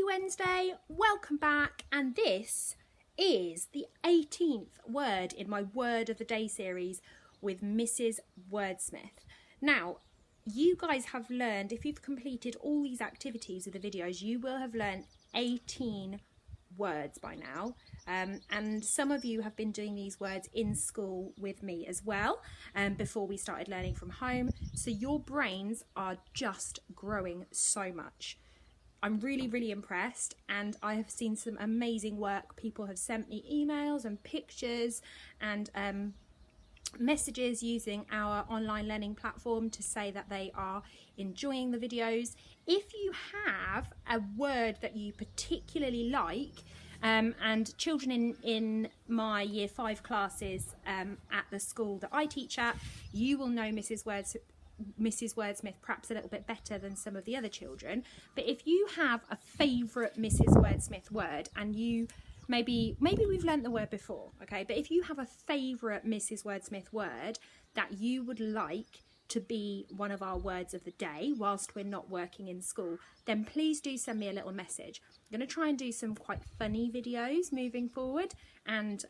Wednesday, welcome back, and this is the 18th word in my Word of the Day series with Mrs. Wordsmith. Now, you guys have learned, if you've completed all these activities with the videos, you will have learned 18 words by now, and some of you have been doing these words in school with me as well before we started learning from home, so your brains are just growing so much. I'm really impressed, and I have seen some amazing work. People have sent me emails and pictures and messages using our online learning platform to say that they are enjoying the videos. If you have a word that you particularly like, and children in my year 5 classes at the school that I teach at, you will know Mrs. Wordsmith perhaps a little bit better than some of the other children. But if you have a favourite Mrs. Wordsmith word, and you maybe we've learnt the word before, okay, but if you have a favourite Mrs. Wordsmith word that you would like to be one of our words of the day whilst we're not working in school, then please do send me a little message. I'm going to try and do some quite funny videos moving forward and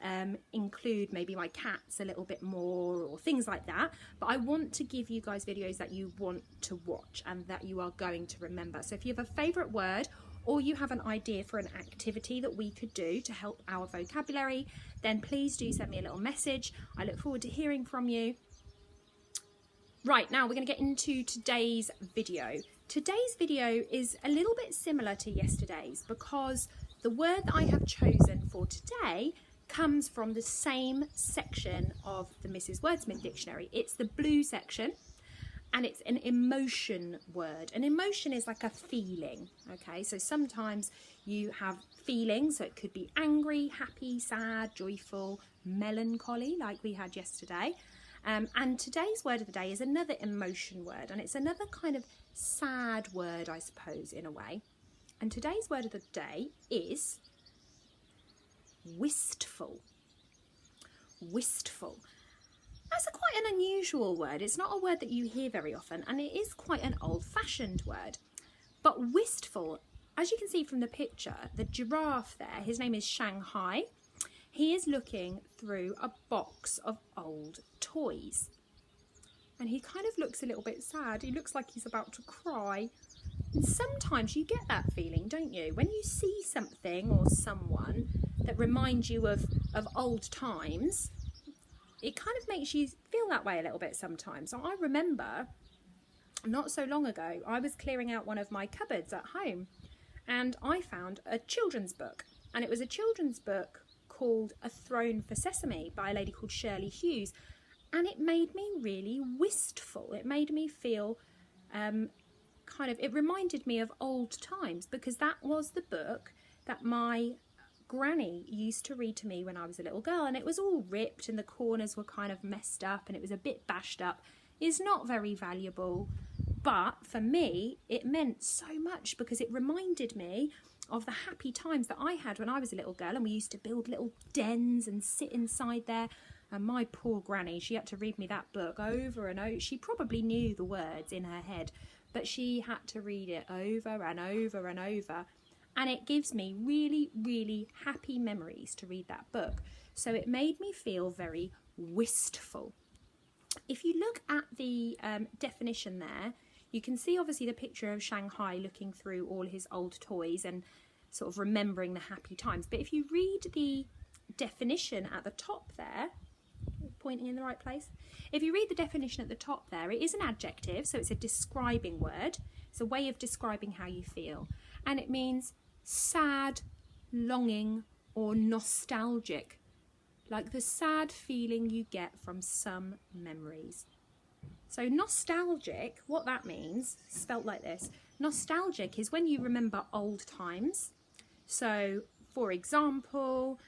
include maybe my cats a little bit more or things like that, but I want to give you guys videos that you want to watch and that you are going to remember. So if you have a favourite word, or you have an idea for an activity that we could do to help our vocabulary, then please do send me a little message. I look forward to hearing from you. Right, now we're going to get into today's video. Today's video is a little bit similar to yesterday's because the word that I have chosen for today comes from the same section of the Mrs. Wordsmith dictionary. It's the blue section, and it's an emotion word. An emotion is like a feeling, okay? So sometimes you have feelings, so it could be angry, happy, sad, joyful, melancholy, like we had yesterday. And today's word of the day is another emotion word, and it's another kind of sad word, I suppose, in a way. And today's word of the day is wistful. Wistful. That's quite an unusual word. It's not a word that you hear very often, and it is quite an old-fashioned word. But wistful, as you can see from the picture, the giraffe there, his name is Shanghai. He is looking through a box of old toys. And he kind of looks a little bit sad. He looks like he's about to cry. And sometimes you get that feeling, don't you? When you see something or someone that reminds you of old times, it kind of makes you feel that way a little bit sometimes. So I remember not so long ago, I was clearing out one of my cupboards at home, and I found a children's book. And it was a children's book called A Throne for Sesame by a lady called Shirley Hughes, and it made me really wistful. It made me feel it reminded me of old times, because that was the book that my granny used to read to me when I was a little girl, and it was all ripped and the corners were kind of messed up and it was a bit bashed up. It's not very valuable, but for me it meant so much because it reminded me of the happy times that I had when I was a little girl, and we used to build little dens and sit inside there. And my poor granny, she had to read me that book over and over. She probably knew the words in her head, but she had to read it over and over and over. And it gives me really happy memories to read that book. So it made me feel very wistful. If you look at the definition there, you can see obviously the picture of Shanghai looking through all his old toys and sort of remembering the happy times. But if you read the definition at the top there, pointing in the right place, if you read the definition at the top there, it is an adjective, so it's a describing word. It's a way of describing how you feel. And it means sad, longing, or nostalgic, like the sad feeling you get from some memories. So nostalgic, what that means, spelt like this, nostalgic is when you remember old times. So, for example,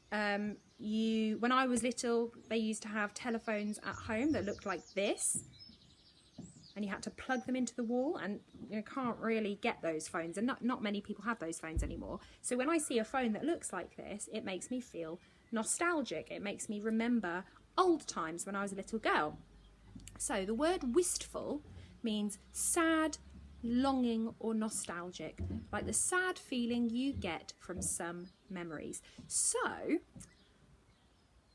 when I was little, they used to have telephones at home that looked like this, and you had to plug them into the wall, and you can't really get those phones, and not many people have those phones anymore. So when I see a phone that looks like this, it makes me feel nostalgic. It makes me remember old times when I was a little girl. So the word wistful means sad, longing or nostalgic, like the sad feeling you get from some memories. So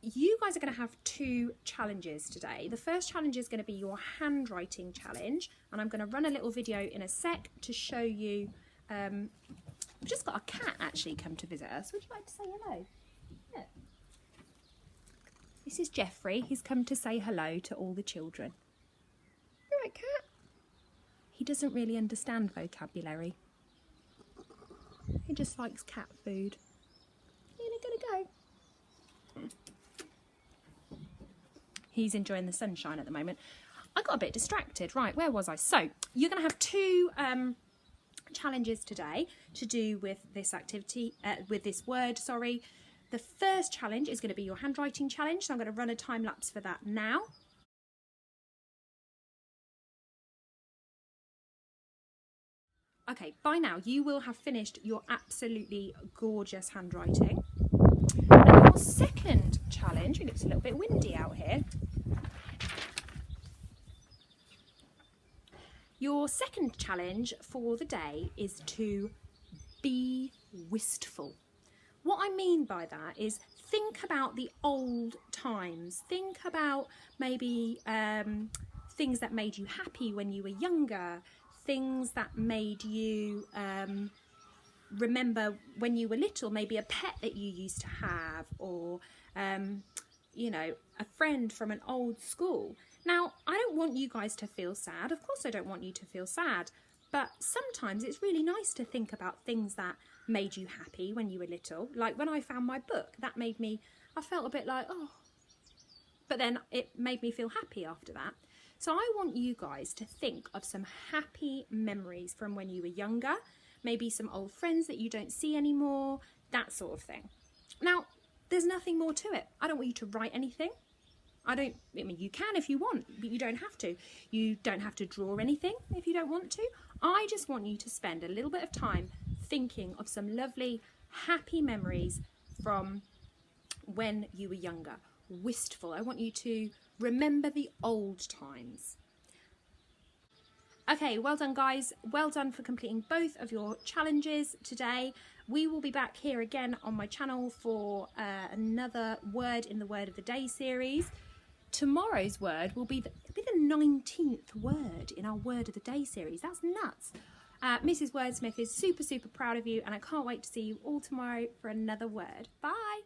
you guys are going to have 2 challenges today. The first challenge is going to be your handwriting challenge, and I'm going to run a little video in a sec to show you. We've just got a cat actually come to visit us. Would you like to say hello? Yeah. This is Jeffrey. He's come to say hello to all the children. You right, cat? He doesn't really understand vocabulary. He just likes cat food. You're gonna go. He's enjoying the sunshine at the moment. I got a bit distracted. Right, where was I? So you're gonna have 2 challenges today to do with this activity, with this word, sorry. The first challenge is going to be your handwriting challenge, so I'm going to run a time lapse for that now. Okay, by now you will have finished your absolutely gorgeous handwriting. And your second challenge, it looks a little bit windy out here. Your second challenge for the day is to be wistful. What I mean by that is think about the old times. Think about maybe things that made you happy when you were younger, things that made you remember when you were little, maybe a pet that you used to have, or you know, a friend from an old school. Now, I don't want you guys to feel sad. Of course I don't want you to feel sad. But sometimes it's really nice to think about things that made you happy when you were little. Like when I found my book, that made me, I felt a bit like, oh. But then it made me feel happy after that. So I want you guys to think of some happy memories from when you were younger. Maybe some old friends that you don't see anymore. That sort of thing. Now, there's nothing more to it. I don't want you to write anything. I mean, you can if you want, but you don't have to. You don't have to draw anything if you don't want to. I just want you to spend a little bit of time thinking of some lovely, happy memories from when you were younger. Wistful. I want you to remember the old times. Okay, well done guys. Well done for completing both of your challenges today. We will be back here again on my channel for another Word in the Word of the Day series. Tomorrow's word will be the 19th word in our Word of the Day series. That's nuts. Mrs. Wordsmith is super, super proud of you, and I can't wait to see you all tomorrow for another word. Bye.